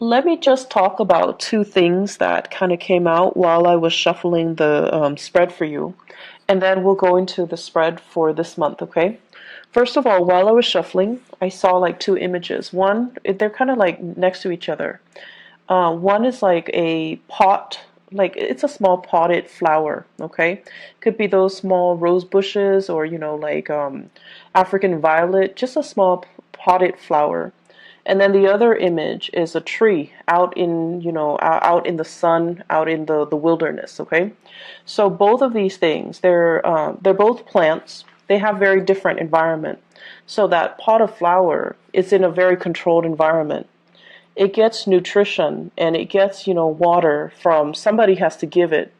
Let me just talk about two things that kind of came out while I was shuffling the spread for you, and then we'll go into the spread for this month, okay? First of all, while I was shuffling, I saw like two images. One, they're kind of like next to each other. One is like a pot, like it's a small potted flower, okay? Could be those small rose bushes or, like African violet, just a small potted flower. And then the other image is a tree out in, out in the sun, out in the wilderness, okay? So both of these things, they're both plants. They have very different environment. So that pot of flower is in a very controlled environment. It gets nutrition and it gets, water from somebody has to give it,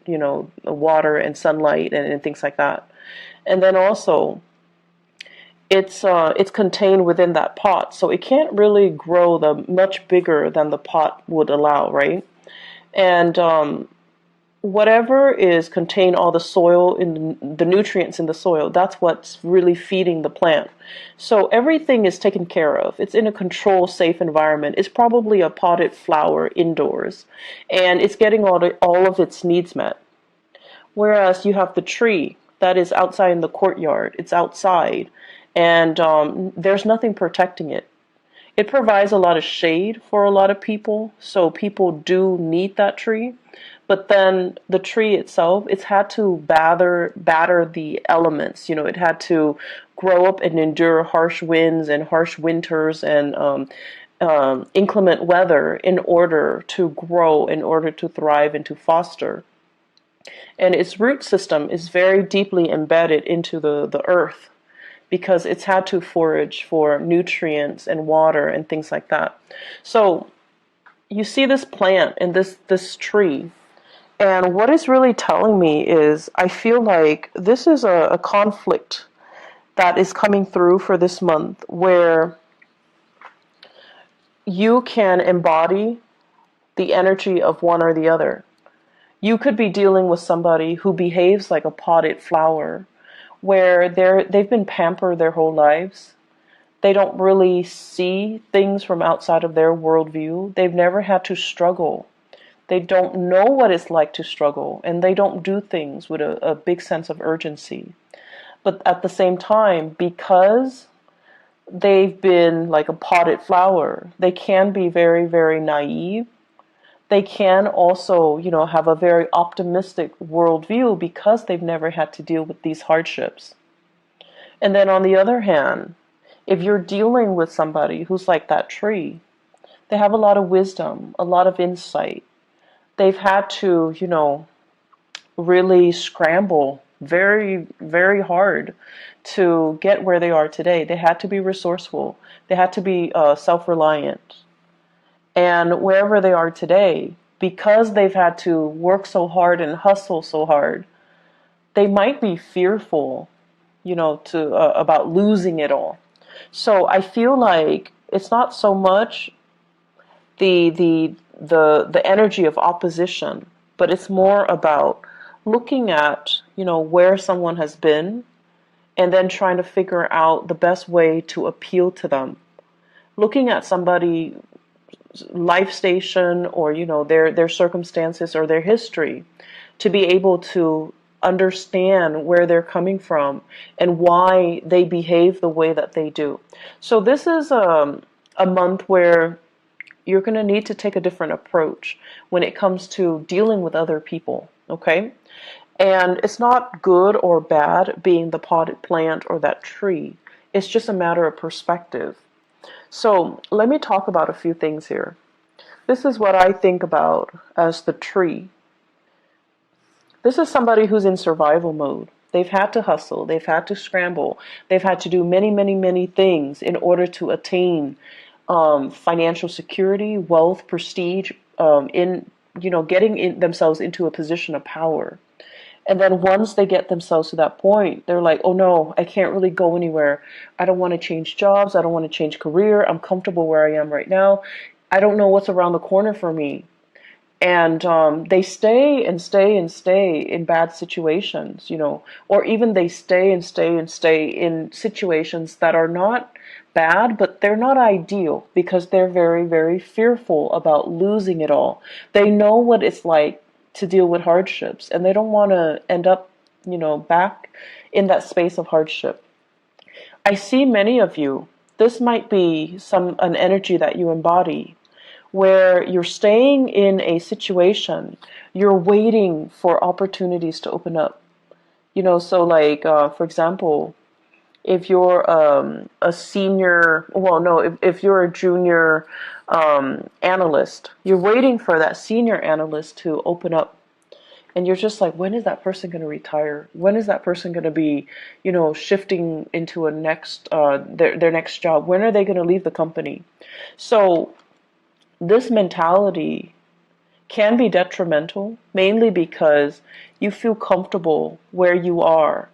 water and sunlight and things like that. And then also it's contained within that pot, so it can't really grow the much bigger than the pot would allow, right? And whatever is contained, all the soil in the nutrients in the soil, that's what's really feeding the plant. So everything is taken care of. It's in a controlled, safe environment. It's probably a potted flower indoors, and it's getting all of its needs met. Whereas you have the tree that is outside in the courtyard. It's outside, and there's nothing protecting it. It provides a lot of shade for a lot of people, so people do need that tree. But then the tree itself, it's had to batter the elements. It had to grow up and endure harsh winds and harsh winters and inclement weather in order to grow, in order to thrive and to foster. And its root system is very deeply embedded into the earth because it's had to forage for nutrients and water and things like that. So you see this plant and this tree, and what it's really telling me is I feel like this is a conflict that is coming through for this month where you can embody the energy of one or the other. You could be dealing with somebody who behaves like a potted flower, where they've been pampered their whole lives. They don't really see things from outside of their worldview. They've never had to struggle. They don't know what it's like to struggle, and they don't do things with a big sense of urgency. But at the same time, because they've been like a potted flower, they can be very, very naive. They can also, have a very optimistic worldview because they've never had to deal with these hardships. And then on the other hand, if you're dealing with somebody who's like that tree, they have a lot of wisdom, a lot of insight. They've had to, really scramble very, very hard to get where they are today. They had to be resourceful. They had to be self-reliant. And wherever they are today, because they've had to work so hard and hustle so hard, they might be fearful, to about losing it all. So I feel like it's not so much the energy of opposition, but it's more about looking at, where someone has been and then trying to figure out the best way to appeal to them. Looking at somebody life station or their circumstances or their history to be able to understand where they're coming from and why they behave the way that they do. So this is a month where you're going to need to take a different approach when it comes to dealing with other people, okay? And it's not good or bad being the potted plant or that tree. It's just a matter of perspective. So let me talk about a few things here. This is what I think about as the tree. This is somebody who's in survival mode. They've had to hustle. They've had to scramble. They've had to do many, many, many things in order to attain financial security, wealth, prestige, getting themselves into a position of power. And then once they get themselves to that point, they're like, oh no, I can't really go anywhere. I don't want to change jobs. I don't want to change career. I'm comfortable where I am right now. I don't know what's around the corner for me. And they stay and stay and stay in bad situations, or even they stay and stay and stay in situations that are not bad, but they're not ideal because they're very, very fearful about losing it all. They know what it's like to deal with hardships, and they don't want to end up, back in that space of hardship. I see many of you, this might be an energy that you embody, where you're staying in a situation, you're waiting for opportunities to open up. So like, for example, if you're a senior, well, no, if you're a junior analyst, you're waiting for that senior analyst to open up. And you're just like, when is that person going to retire? When is that person going to be, shifting into a next, their next job? When are they going to leave the company? So this mentality can be detrimental, mainly because you feel comfortable where you are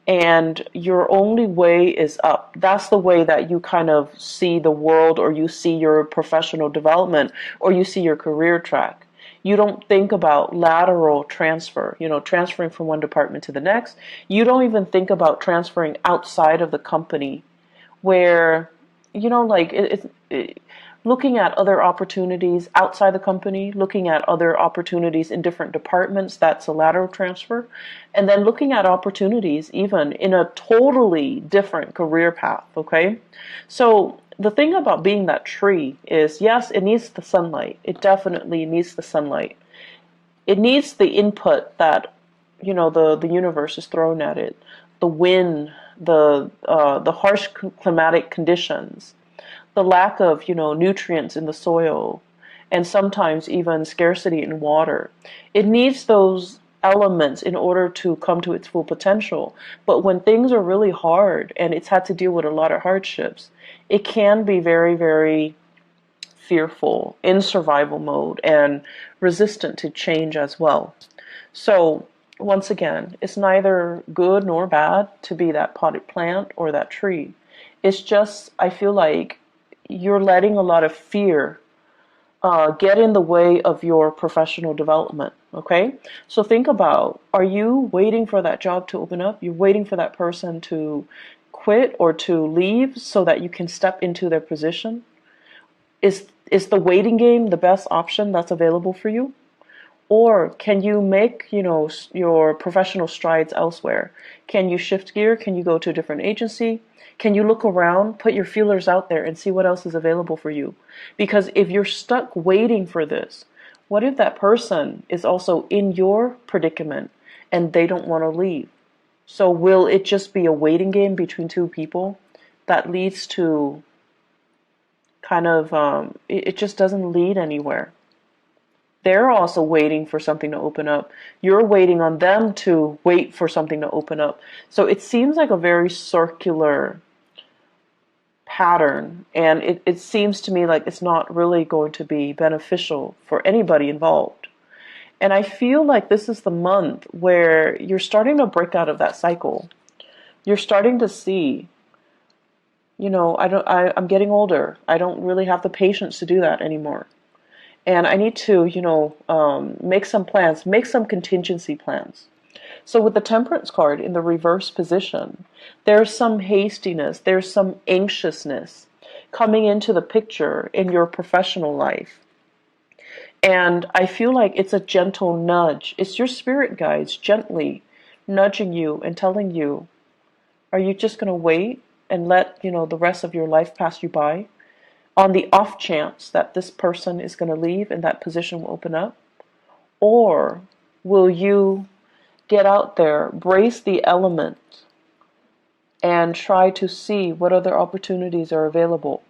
and your only way is up. That's the way that you kind of see the world, or you see your professional development, or you see your career track. You don't think about lateral transfer, transferring from one department to the next. You don't even think about transferring outside of the company where, like looking at other opportunities outside the company, looking at other opportunities in different departments, that's a lateral transfer. And then looking at opportunities even in a totally different career path, okay? So the thing about being that tree is, yes, it needs the sunlight. It definitely needs the sunlight. It needs the input that, the universe is throwing at it. The wind, the harsh climatic conditions, the lack of, nutrients in the soil, and sometimes even scarcity in water. It needs those elements in order to come to its full potential. But when things are really hard and it's had to deal with a lot of hardships, it can be very, very fearful, in survival mode, and resistant to change as well. So once again, it's neither good nor bad to be that potted plant or that tree. It's just, I feel like you're letting a lot of fear get in the way of your professional development, okay? So think about, are you waiting for that job to open up? You're waiting for that person to quit or to leave so that you can step into their position? Is the waiting game the best option that's available for you? Or can you make, your professional strides elsewhere? Can you shift gear? Can you go to a different agency? Can you look around, put your feelers out there and see what else is available for you? Because if you're stuck waiting for this, what if that person is also in your predicament and they don't want to leave? So will it just be a waiting game between two people that leads to kind of, it just doesn't lead anywhere? They're also waiting for something to open up. You're waiting on them to wait for something to open up. So it seems like a very circular pattern, and it seems to me like it's not really going to be beneficial for anybody involved. And I feel like this is the month where you're starting to break out of that cycle. You're starting to see, I'm getting older. I don't really have the patience to do that anymore. And I need to, make some plans, make some contingency plans. So with the Temperance card in the reverse position, there's some hastiness, there's some anxiousness coming into the picture in your professional life. And I feel like it's a gentle nudge. It's your spirit guides gently nudging you and telling you, are you just going to wait and let, the rest of your life pass you by on the off chance that this person is going to leave and that position will open up? Or will you get out there, brace the elements, and try to see what other opportunities are available?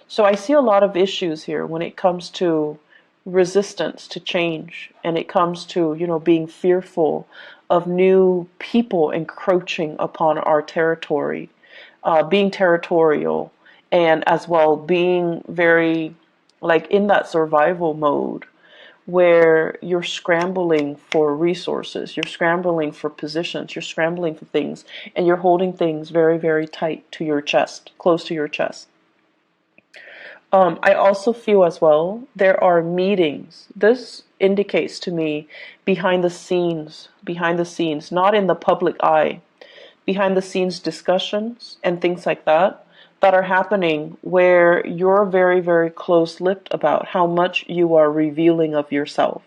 So I see a lot of issues here when it comes to resistance to change, and it comes to, being fearful of new people encroaching upon our territory, being territorial, and as well being very, like, in that survival mode where you're scrambling for resources, you're scrambling for positions, you're scrambling for things, and you're holding things very, very tight to your chest, close to your chest. I also feel as well there are meetings. This indicates to me behind the scenes, not in the public eye, behind the scenes discussions and things like that that are happening where you're very, very close-lipped about how much you are revealing of yourself.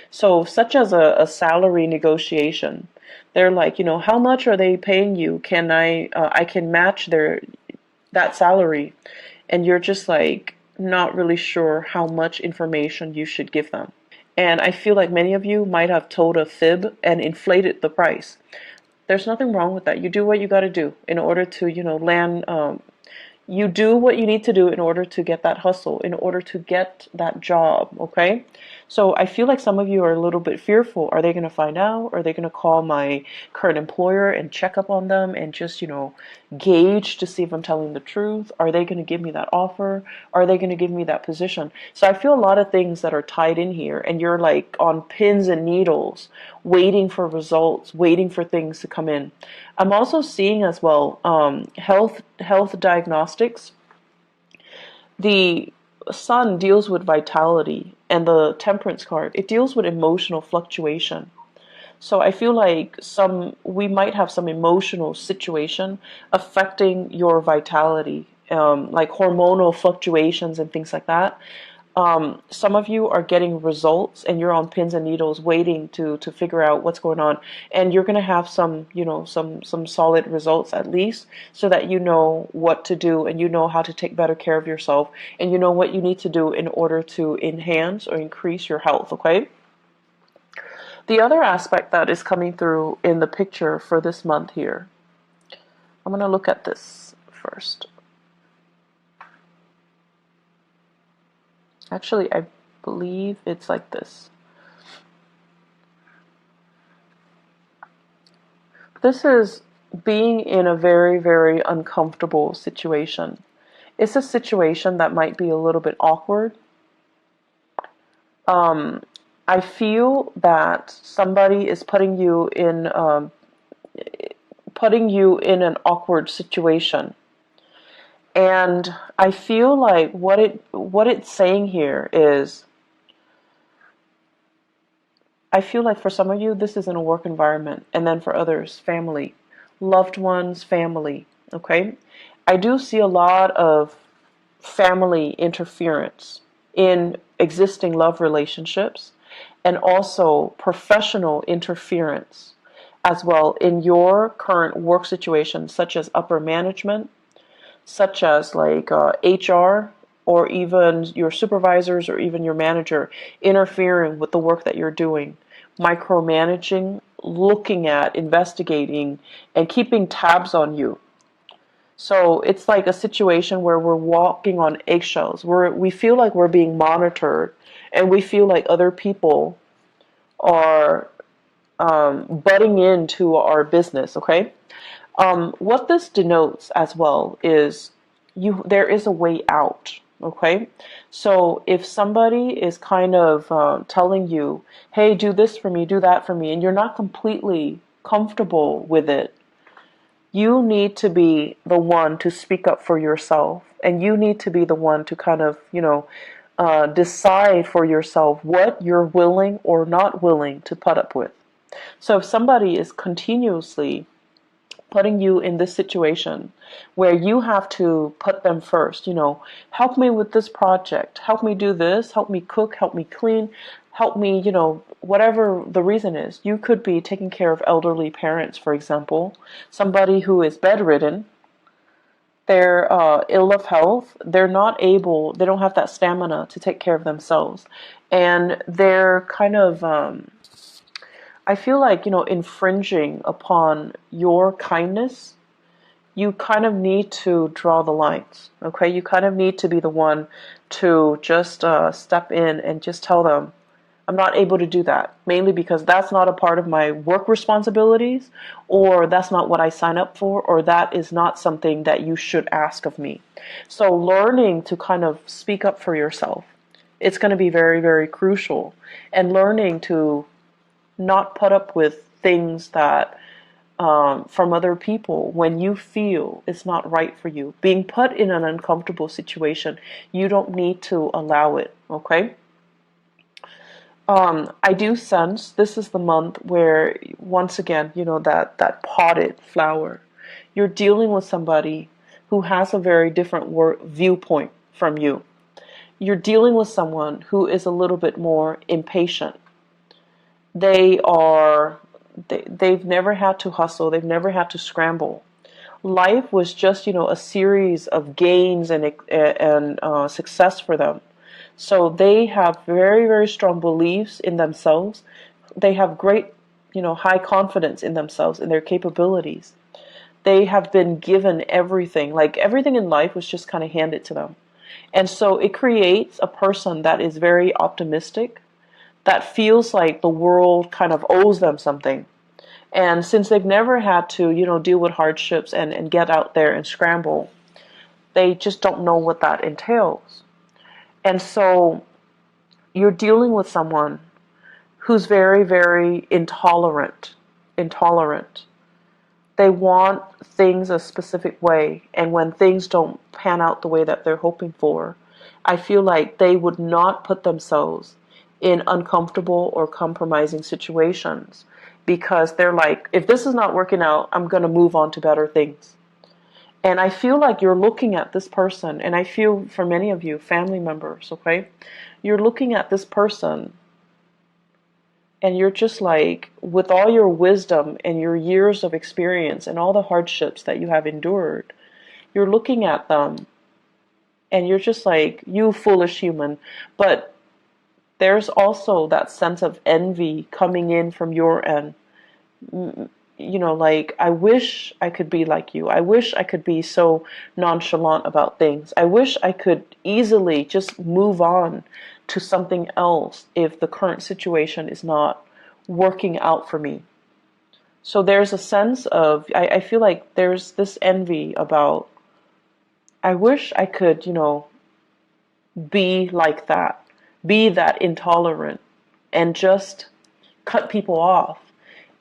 So, such as a salary negotiation, they're like, how much are they paying you? Can I can match that salary, and you're just like not really sure how much information you should give them. And I feel like many of you might have told a fib and inflated the price. There's nothing wrong with that. You do what you got to do in order to, land. You do what you need to do in order to get that hustle, in order to get that job, okay? So I feel like some of you are a little bit fearful. Are they going to find out? Are they going to call my current employer and check up on them and just, gauge to see if I'm telling the truth? Are they going to give me that offer? Are they going to give me that position? So I feel a lot of things that are tied in here, and you're like on pins and needles, waiting for results, waiting for things to come in. I'm also seeing as well health diagnostics. The sun deals with vitality, and the temperance card, it deals with emotional fluctuation. So I feel like we might have some emotional situation affecting your vitality, like hormonal fluctuations and things like that. Some of you are getting results and you're on pins and needles waiting to figure out what's going on, and you're going to have some solid results at least, so that you know what to do and you know how to take better care of yourself, and you know what you need to do in order to enhance or increase your health, okay? The other aspect that is coming through in the picture for this month here, I'm going to look at this first. Actually, I believe it's like this. This is being in a very, very uncomfortable situation. It's a situation that might be a little bit awkward. I feel that somebody is putting you in an awkward situation. And I feel like what it's saying here is, I feel like for some of you, this is in a work environment, and then for others, family, loved ones, family, okay? I do see a lot of family interference in existing love relationships, and also professional interference as well in your current work situation, such as upper management, such as like HR, or even your supervisors or even your manager interfering with the work that you're doing, micromanaging, looking at, investigating, and keeping tabs on you. So it's like a situation where we're walking on eggshells, where we feel like we're being monitored, and we feel like other people are butting into our business, okay? What this denotes as well is there is a way out, okay? So if somebody is kind of telling you, hey, do this for me, do that for me, and you're not completely comfortable with it, you need to be the one to speak up for yourself, and you need to be the one to kind of, decide for yourself what you're willing or not willing to put up with. So if somebody is continuously putting you in this situation where you have to put them first, help me with this project, help me do this, help me cook, help me clean, help me, whatever the reason is. You could be taking care of elderly parents, for example, somebody who is bedridden, they're ill of health, they don't have that stamina to take care of themselves, and they're kind of I feel like, infringing upon your kindness. You kind of need to draw the lines, okay? You kind of need to be the one to just step in and just tell them, I'm not able to do that, mainly because that's not a part of my work responsibilities, or that's not what I sign up for, or that is not something that you should ask of me. So learning to kind of speak up for yourself, it's going to be very, very crucial. And learning to not put up with things that from other people when you feel it's not right for you. Being put in an uncomfortable situation, you don't need to allow it, okay? I do sense this is the month where, once again, that potted flower, you're dealing with somebody who has a very different viewpoint from you. You're dealing with someone who is a little bit more impatient. They are, they've never had to hustle. They've never had to scramble. Life was just, a series of gains and success for them. So they have very, very strong beliefs in themselves. They have great, high confidence in themselves, in their capabilities. They have been given everything. Like everything in life was just kind of handed to them. And so it creates a person that is very optimistic, that feels like the world kind of owes them something. And since they've never had to, deal with hardships and get out there and scramble, they just don't know what that entails. And so you're dealing with someone who's very, very intolerant. Intolerant. They want things a specific way, and when things don't pan out the way that they're hoping for, I feel like they would not put themselves in uncomfortable or compromising situations, because they're like, if this is not working out, I'm going to move on to better things. And I feel like you're looking at this person, and I feel for many of you, family members, okay? You're looking at this person, and you're just like, with all your wisdom and your years of experience and all the hardships that you have endured, you're looking at them, and you're just like, you foolish human. But there's also that sense of envy coming in from your end. Like, I wish I could be like you. I wish I could be so nonchalant about things. I wish I could easily just move on to something else if the current situation is not working out for me. So there's a sense of, I feel like there's this envy about, I wish I could, be like that, be that intolerant, and just cut people off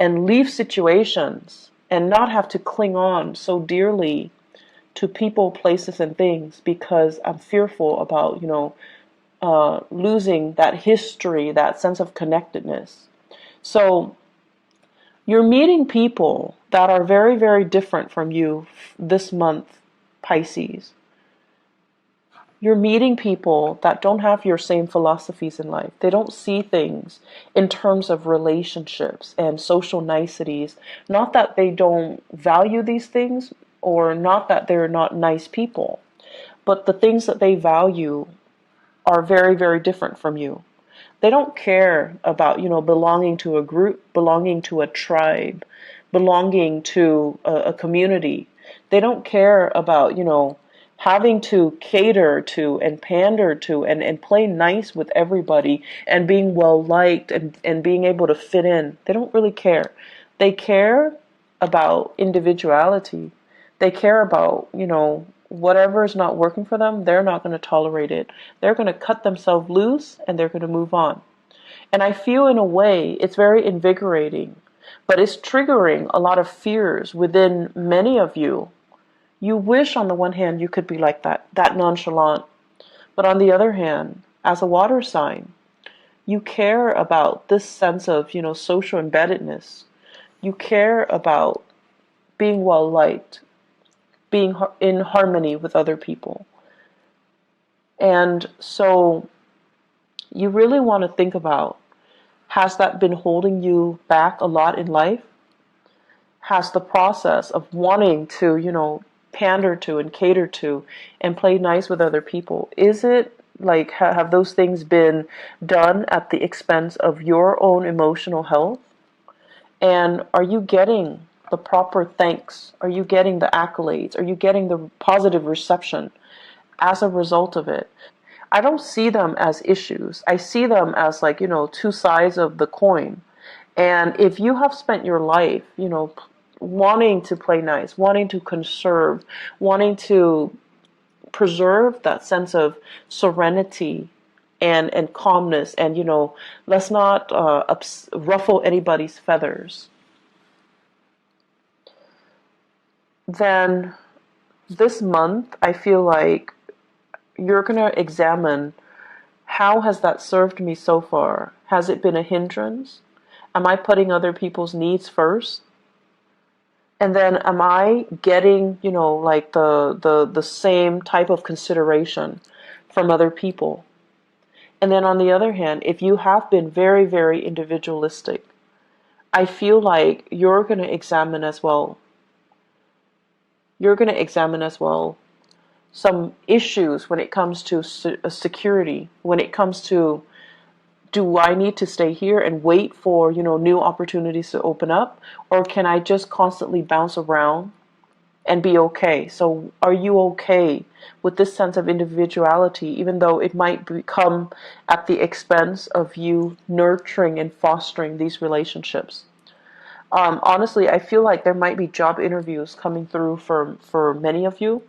and leave situations and not have to cling on so dearly to people, places, and things, because I'm fearful about, losing that history, that sense of connectedness. So you're meeting people that are very, very different from you this month, Pisces. You're meeting people that don't have your same philosophies in life. They don't see things in terms of relationships and social niceties. Not that they don't value these things, or not that they're not nice people, but the things that they value are very, very different from you. They don't care about, belonging to a group, belonging to a tribe, belonging to a community. They don't care about, having to cater to and pander to and play nice with everybody and being well liked and being able to fit in. They don't really care. They care about individuality. They care about, whatever is not working for them, they're not going to tolerate it. They're going to cut themselves loose and they're going to move on. And I feel, in a way, it's very invigorating, but it's triggering a lot of fears within many of you. You wish, on the one hand, you could be like that nonchalant. But on the other hand, as a water sign, you care about this sense of, social embeddedness. You care about being well liked, being in harmony with other people. And so you really want to think about, has that been holding you back a lot in life? Has the process of wanting to, pander to and cater to and play nice with other people, is it like, have those things been done at the expense of your own emotional health? And are you getting the proper thanks? Are you getting the accolades? Are you getting the positive reception as a result of it? I don't see them as issues. I see them as, like, two sides of the coin. And if you have spent your life, wanting to play nice, wanting to conserve, wanting to preserve that sense of serenity and calmness, and, let's not ruffle anybody's feathers, then this month I feel like you're going to examine how has that served me so far? Has it been a hindrance? Am I putting other people's needs first? And then am I getting, like the same type of consideration from other people? And then on the other hand, if you have been very, very individualistic, I feel like you're going to examine as well. You're going to examine as well some issues when it comes to security, when it comes to, do I need to stay here and wait for, new opportunities to open up? Or can I just constantly bounce around and be okay? So are you okay with this sense of individuality, even though it might become at the expense of you nurturing and fostering these relationships? Honestly, I feel like there might be job interviews coming through for many of you.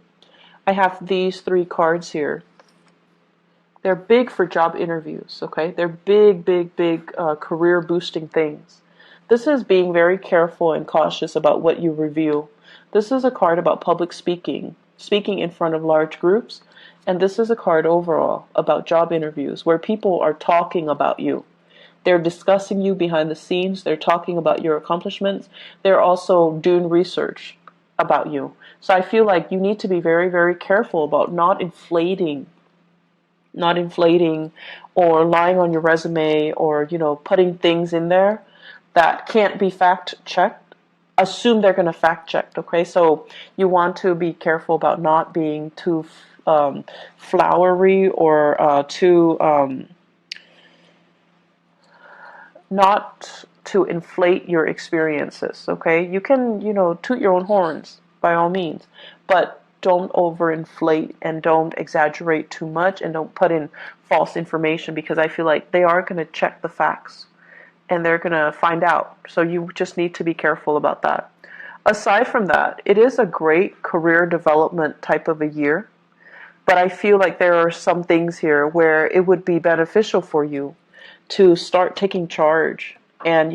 I have these 3 cards here. They're big for job interviews, okay? They're big, big, big career boosting things. This is being very careful and cautious about what you reveal. This is a card about public speaking, speaking in front of large groups. And this is a card overall about job interviews where people are talking about you. They're discussing you behind the scenes. They're talking about your accomplishments. They're also doing research about you. So I feel like you need to be very, very careful about not inflating or lying on your resume or, putting things in there that can't be fact checked. Assume they're going to fact check, okay? So you want to be careful about not being too flowery or too not to inflate your experiences, okay? You can, toot your own horns by all means, but don't overinflate and don't exaggerate too much and don't put in false information, because I feel like they are going to check the facts and they're going to find out. So you just need to be careful about that. Aside from that, it is a great career development type of a year, but I feel like there are some things here where it would be beneficial for you to start taking charge and,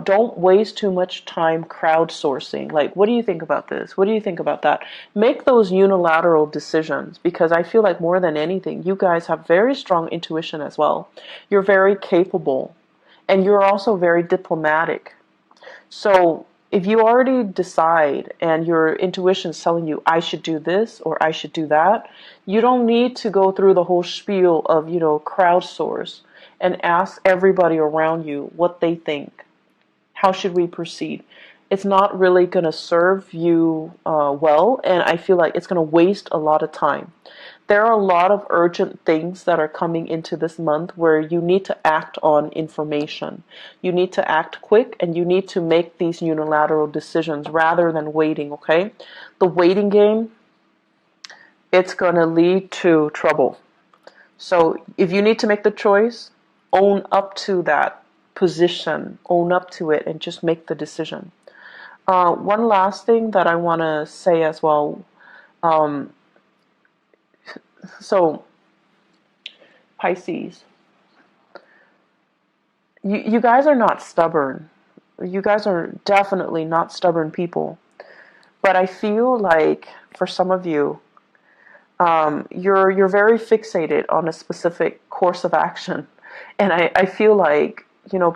don't waste too much time crowdsourcing. Like, what do you think about this? What do you think about that? Make those unilateral decisions, because I feel like more than anything, you guys have very strong intuition as well. You're very capable and you're also very diplomatic. So if you already decide and your intuition is telling you, I should do this or I should do that, you don't need to go through the whole spiel of, crowdsource and ask everybody around you what they think. How should we proceed? It's not really going to serve you well, and I feel like it's going to waste a lot of time. There are a lot of urgent things that are coming into this month where you need to act on information. You need to act quick, and you need to make these unilateral decisions rather than waiting, okay? The waiting game, it's going to lead to trouble. So if you need to make the choice, own up to that position, own up to it, and just make the decision. One last thing that I want to say as well. So, Pisces, you guys are not stubborn. You guys are definitely not stubborn people. But I feel like for some of you, you're very fixated on a specific course of action. And I feel like,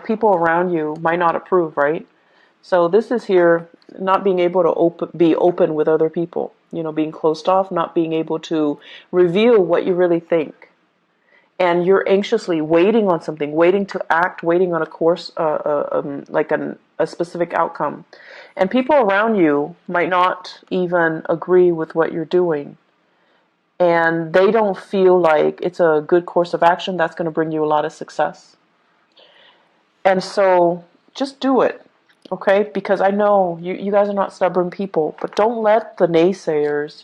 people around you might not approve, right? So this is here, not being able to be open with other people, being closed off, not being able to reveal what you really think. And you're anxiously waiting on something, waiting to act, waiting on a course, like a specific outcome. And people around you might not even agree with what you're doing. And they don't feel like it's a good course of action that's going to bring you a lot of success. And so just do it, okay? Because I know you guys are not stubborn people, but don't let the naysayers,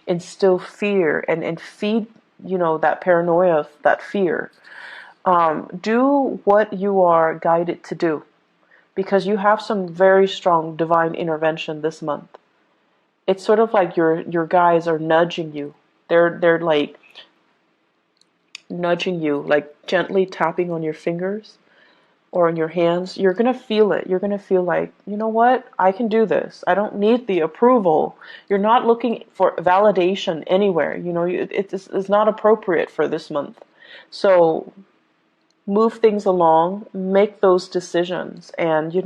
instill fear and feed, that paranoia, that fear. Do what you are guided to do, because you have some very strong divine intervention this month. It's sort of like your guides are nudging you. They're like nudging you, like gently tapping on your fingers or in your hands. You're going to feel it. You're going to feel like, you know what? I can do this. I don't need the approval. You're not looking for validation anywhere. It's not appropriate for this month. So move things along, make those decisions, and you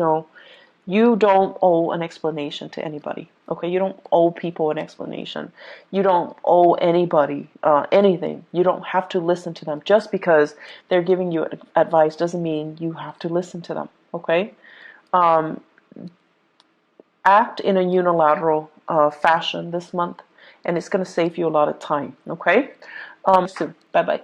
don't owe an explanation to anybody. Okay, you don't owe people an explanation. You don't owe anybody anything. You don't have to listen to them. Just because they're giving you advice doesn't mean you have to listen to them. Okay, act in a unilateral fashion this month, and it's going to save you a lot of time. Okay, soon. Bye bye.